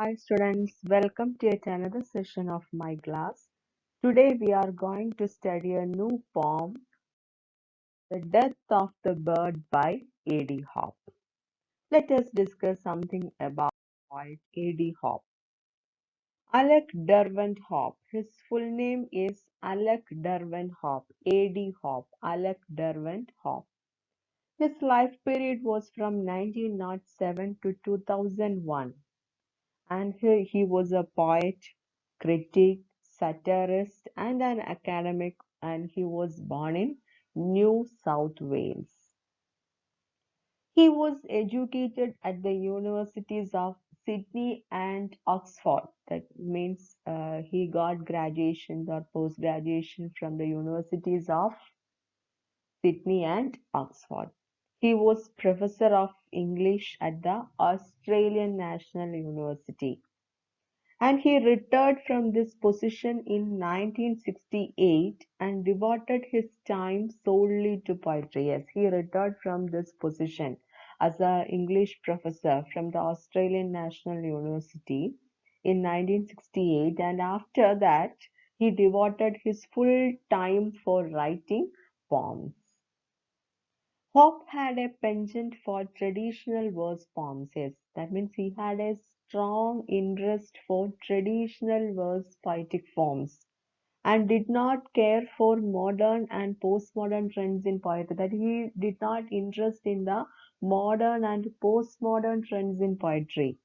Hi students, welcome to yet another session of my class. Today we are going to study a new poem, The Death of the Bird by A.D. Hope. Let us discuss something about poet A.D. Hope. Alec Derwent Hope. His full name is Alec Derwent Hope, A.D. Hope, Alec Derwent Hope. His life period was from 1907 to 2001. And he was a poet, critic, satirist, and an academic, and he was born in New South Wales. He was educated at the universities of Sydney and Oxford. That means he got graduation or post graduation from the universities of Sydney and Oxford. He was professor of English at the Australian National University. And he retired from this position in 1968 and devoted his time solely to poetry. Yes, he retired from this position as an English professor from the Australian National University in 1968, and after that, he devoted his full time for writing poems. Hope had a penchant for traditional verse poems. Yes, that means he had a strong interest for traditional verse poetic forms and did not care for modern and postmodern trends in poetry. That he did not interest in the modern and postmodern trends in poetry.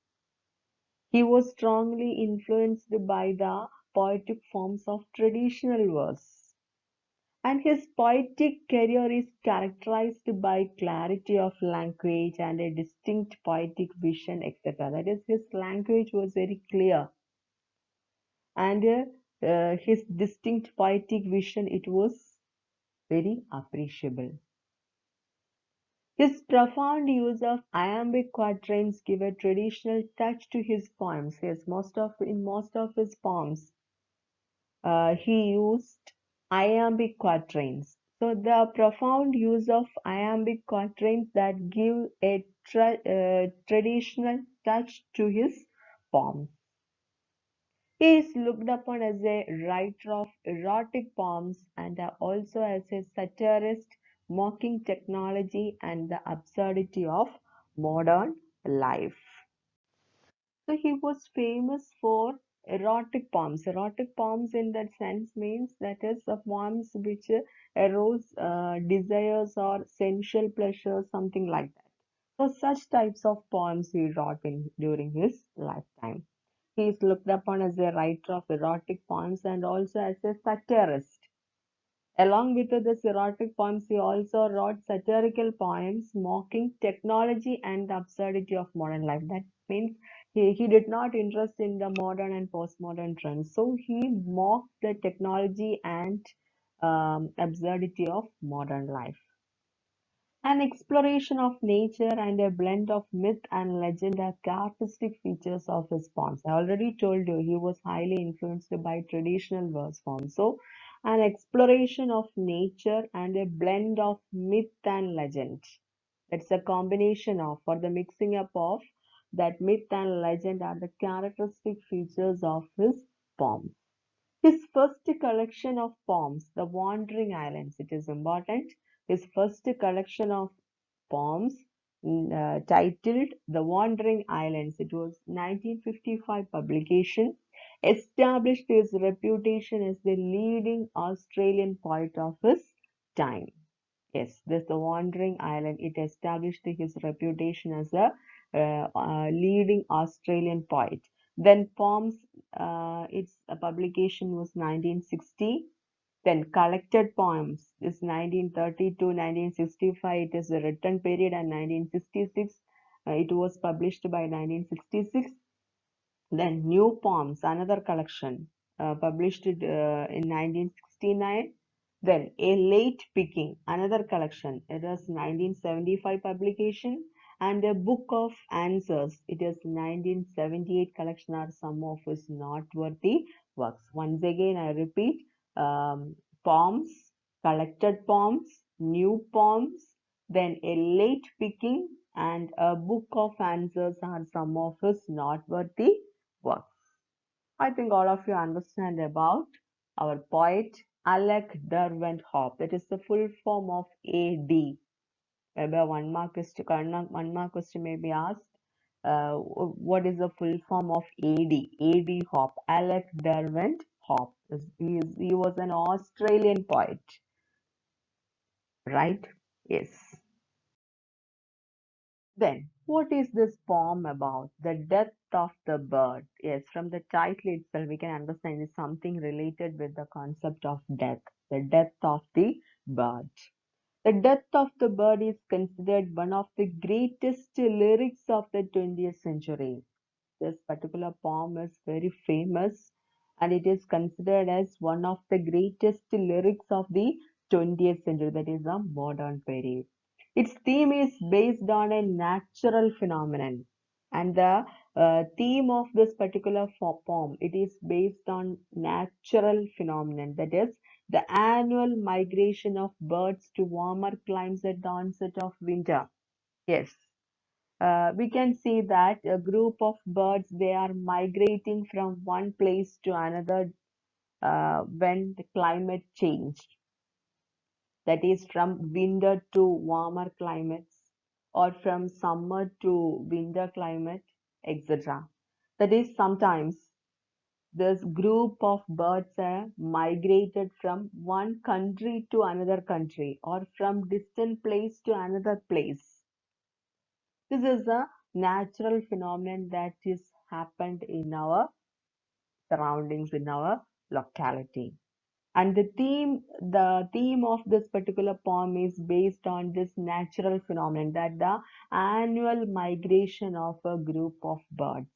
He was strongly influenced by the poetic forms of traditional verse. And his poetic career is characterized by clarity of language and a distinct poetic vision, etc. That is, his language was very clear, and his distinct poetic vision, it was very appreciable. His profound use of iambic quatrains give a traditional touch to his poems. Yes, in most of his poems, he used iambic quatrains. So the profound use of iambic quatrains that give a traditional touch to his poems. He is looked upon as a writer of erotic poems and also as a satirist, mocking technology and the absurdity of modern life. So he was famous for erotic poems. Erotic poems in that sense means that is poems which arouse desires or sensual pleasures, something like that. So such types of poems he wrote during his lifetime. He is looked upon as a writer of erotic poems and also as a satirist. Along with this erotic poems, he also wrote satirical poems mocking technology and the absurdity of modern life. That means he did not interest in the modern and postmodern trends. So he mocked the technology and absurdity of modern life. An exploration of nature and a blend of myth and legend are characteristic features of his poems. I already told you he was highly influenced by traditional verse forms. So, an exploration of nature and a blend of myth and legend. It's a combination of, or the mixing up of that myth and legend are the characteristic features of his poems. His first collection of poems, The Wandering Islands, it is important. His first collection of poems titled The Wandering Islands, it was 1955 publication, established his reputation as the leading Australian poet of his time. Yes, this The Wandering Island, it established his reputation as a leading Australian poet. Then Poems, its publication was 1960. Then Collected Poems is 1930 to 1965. It is the written period, and 1966 it was published by 1966. Then New Poems, another collection, published in 1969. Then A Late Picking, another collection. It is 1975 publication. And a Book of Answers. It is 1978 collection, are some of his noteworthy works. Once again, I repeat, poems, collected poems, new poems, then a late picking and a book of answers are some of his noteworthy works. I think all of you understand about our poet Alec Derwent Hope. That is the full form of A.D. Maybe a 1 mark question, 1 mark question may be asked. What is the full form of A.D.? A.D. Hope, Alec Derwent Hope. He was an Australian poet, right? Yes. Then, what is this poem about? The death of the bird. Yes, from the title itself, we can understand it's something related with the concept of death. The death of the bird. The death of the bird is considered one of the greatest lyrics of the 20th century. This particular poem is very famous and it is considered as one of the greatest lyrics of the 20th century, that is the modern period. Its theme is based on a natural phenomenon, and the theme of this particular poem, it is based on natural phenomenon, that is the annual migration of birds to warmer climes at the onset of winter. Yes, we can see that a group of birds, they are migrating from one place to another when the climate changed, that is from winter to warmer climates or from summer to winter climate, etc. That is sometimes this group of birds are migrated from one country to another country or from distant place to another place. This is a natural phenomenon that is happened in our surroundings, in our locality. And the theme of this particular poem is based on this natural phenomenon, that the annual migration of a group of birds.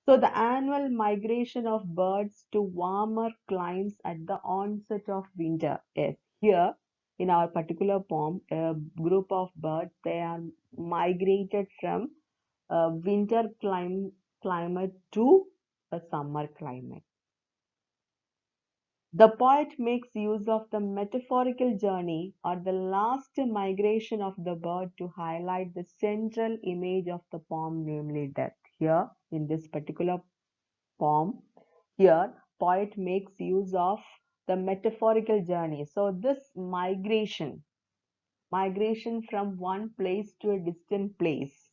So the annual migration of birds to warmer climes at the onset of winter. Yes, here in our particular poem, a group of birds, they are migrated from a winter climate to a summer climate. The poet makes use of the metaphorical journey or the last migration of the bird to highlight the central image of the poem, namely death. Here in this particular poem, here poet makes use of the metaphorical journey. So this migration from one place to a distant place,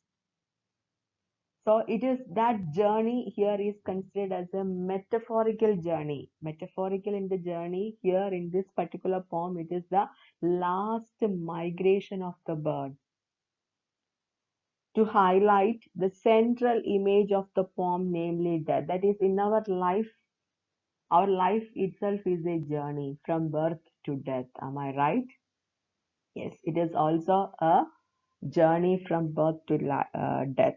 so it is that journey here is considered as a metaphorical journey. Metaphorical in the journey here in this particular poem, it is the last migration of the bird to highlight the central image of the poem, namely death. That is, in our life itself is a journey from birth to death. Am I right? Yes, it is also a journey from birth to death.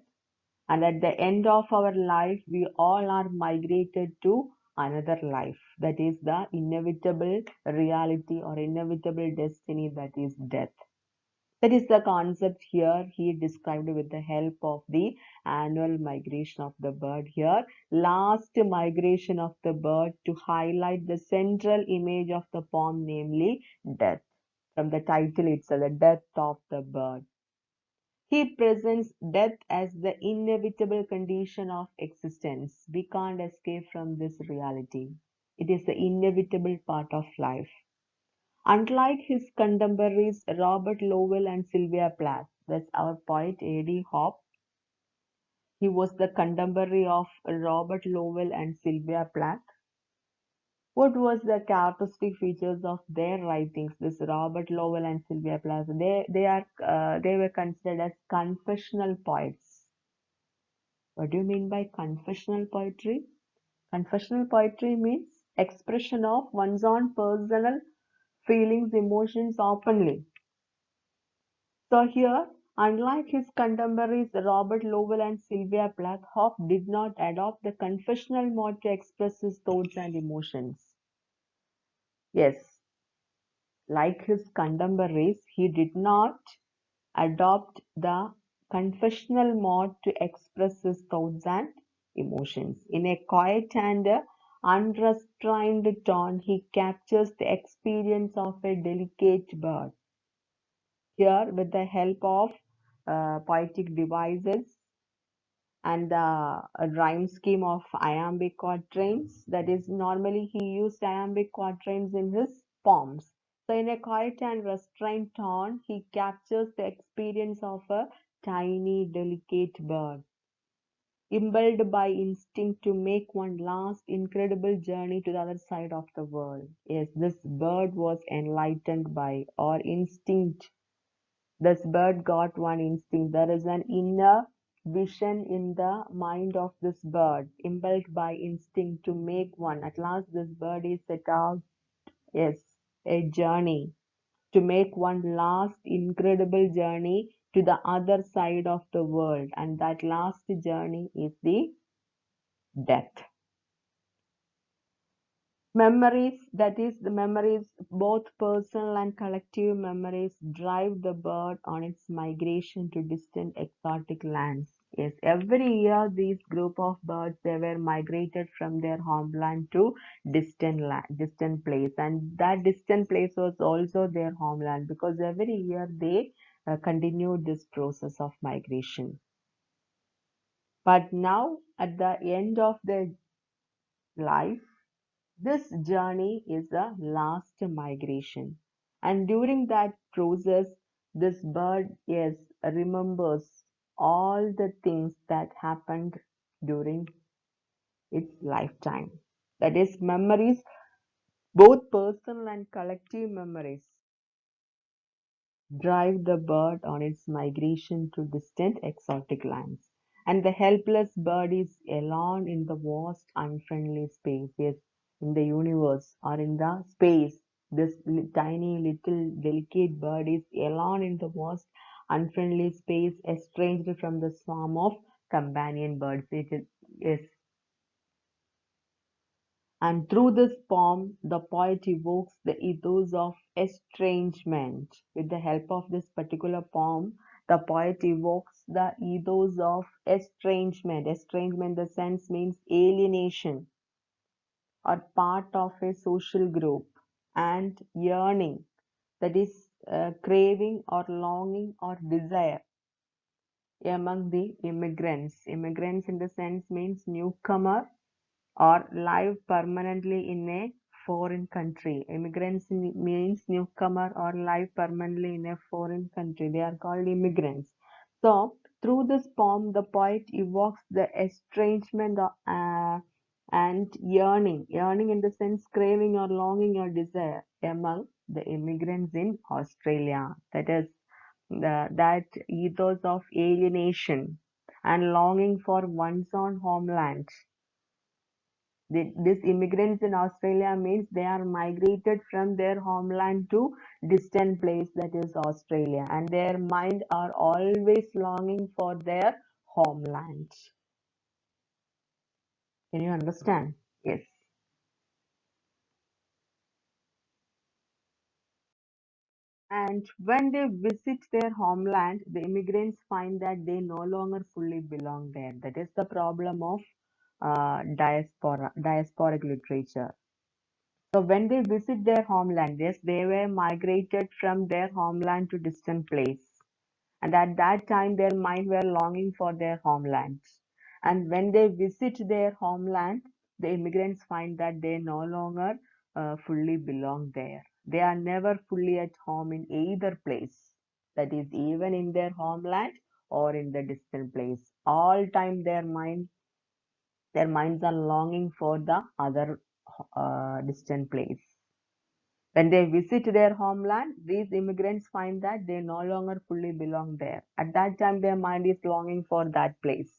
And at the end of our life, we all are migrated to another life. That is the inevitable reality or inevitable destiny, that is death. That is the concept here he described with the help of the annual migration of the bird here. Last migration of the bird to highlight the central image of the poem, namely death. From the title itself, the death of the bird. He presents death as the inevitable condition of existence. We can't escape from this reality. It is the inevitable part of life. Unlike his contemporaries Robert Lowell and Sylvia Plath, that's our poet A.D. Hope, he was the contemporary of Robert Lowell and Sylvia Plath. What was the characteristic features of their writings? This Robert Lowell and Sylvia Plath, they were considered as confessional poets. What do you mean by confessional poetry? Confessional poetry means expression of one's own personal feelings, emotions openly. So here, unlike his contemporaries Robert Lowell and Sylvia Plath, Hope did not adopt the confessional mode to express his thoughts and emotions. Yes, like his contemporaries, he did not adopt the confessional mode to express his thoughts and emotions. In a quiet and unrestrained tone, he captures the experience of a delicate bird. Here, with the help of poetic devices, and the rhyme scheme of iambic quatrains. That is, normally he used iambic quatrains in his poems. So, in a quiet and restrained tone, he captures the experience of a tiny, delicate bird, impelled by instinct to make one last incredible journey to the other side of the world. Yes, this bird was enlightened by or instinct. This bird got one instinct. There is an inner vision in the mind of this bird, impelled by instinct to make one. At last, this bird is set out, yes, a journey to make one last incredible journey to the other side of the world. And that last journey is the death. Memories, that is, the memories, both personal and collective memories, drive the bird on its migration to distant exotic lands. Yes, every year these group of birds, they were migrated from their homeland to distant place, and that distant place was also their homeland because every year they continued this process of migration. But now, at the end of their life, this journey is the last migration, and during that process, this bird, yes, remembers all the things that happened during its lifetime. That is, memories, both personal and collective memories, drive the bird on its migration to distant exotic lands. And the helpless bird is alone in the vast unfriendly space, yes, in the universe or in the space. This tiny little delicate bird is alone in the vast unfriendly space, estranged from the swarm of companion birds. It is, yes, and through this poem, the poet evokes the ethos of estrangement. With the help of this particular poem, the poet evokes the ethos of estrangement. Estrangement, the sense means alienation or part of a social group, and yearning, that is, craving or longing or desire among the immigrants. Immigrants, in the sense, means newcomer or live permanently in a foreign country. Immigrants means newcomer or live permanently in a foreign country. They are called immigrants. So, through this poem, the poet evokes the estrangement and yearning. Yearning in the sense craving or longing or desire among the immigrants in Australia. That is, that ethos of alienation and longing for one's own homeland. These immigrants in Australia means they are migrated from their homeland to distant place, that is Australia, and their mind are always longing for their homeland. Can you understand? Yes. And when they visit their homeland, the immigrants find that they no longer fully belong there. That is the problem of diasporic literature. So when they visit their homeland, yes, they were migrated from their homeland to distant place. And at that time, their mind were longing for their homeland. And when they visit their homeland, the immigrants find that they no longer fully belong there. They are never fully at home in either place. That is, even in their homeland or in the distant place. All time their minds are longing for the other distant place. When they visit their homeland, these immigrants find that they no longer fully belong there. At that time, their mind is longing for that place.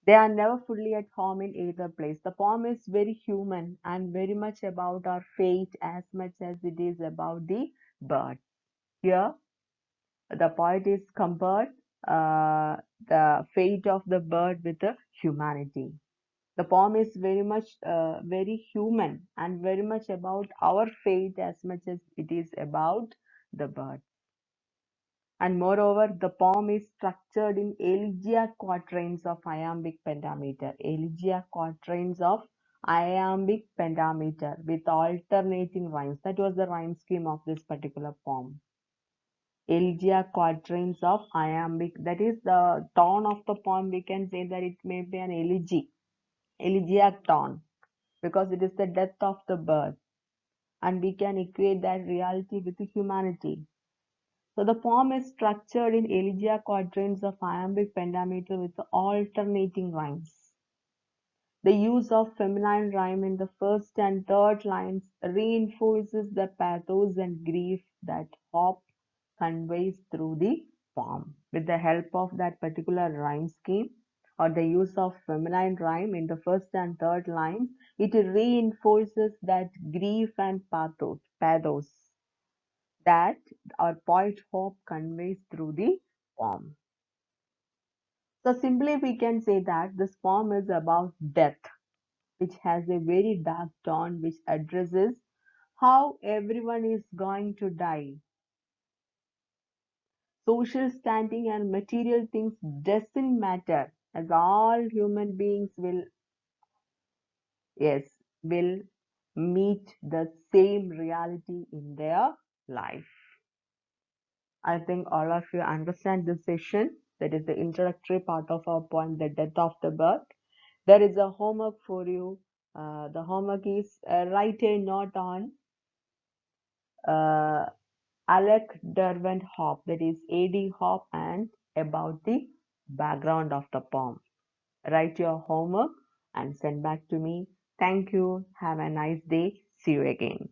They are never fully at home in either place. The poem is very human and very much about our fate as much as it is about the bird. Here, the poet is compared the fate of the bird with the humanity. The poem is very much very human and very much about our fate as much as it is about the bird. And moreover, the poem is structured in elegiac quatrains of iambic pentameter. Elegiac quatrains of iambic pentameter with alternating rhymes. That was the rhyme scheme of this particular poem. elegiac quatrains of iambic. That is the tone of the poem. We can say that it may be an elegiac tone, because it is the death of the bird, and we can equate that reality with humanity. So the poem is structured in elegiac quatrains of iambic pentameter with alternating rhymes. The use of feminine rhyme in the first and third lines reinforces the pathos and grief that Hope conveys through the poem. With the help of that particular rhyme scheme, or the use of feminine rhyme in the first and third lines, it reinforces that grief and pathos that our poet Hope conveys through the poem. So simply we can say that this poem is about death, which has a very dark tone, which addresses how everyone is going to die. Social standing and material things doesn't matter, as all human beings will, yes, will meet the same reality in their life. I think all of you understand this session. That is the introductory part of our poem, The Death of the Bird. There is a homework for you. The homework is write a note on uh, Alec Derwent Hope, that is A.D.HOPE, and about the background of the poem. Write your homework and send back to me. Thank you. Have a nice day. See you again.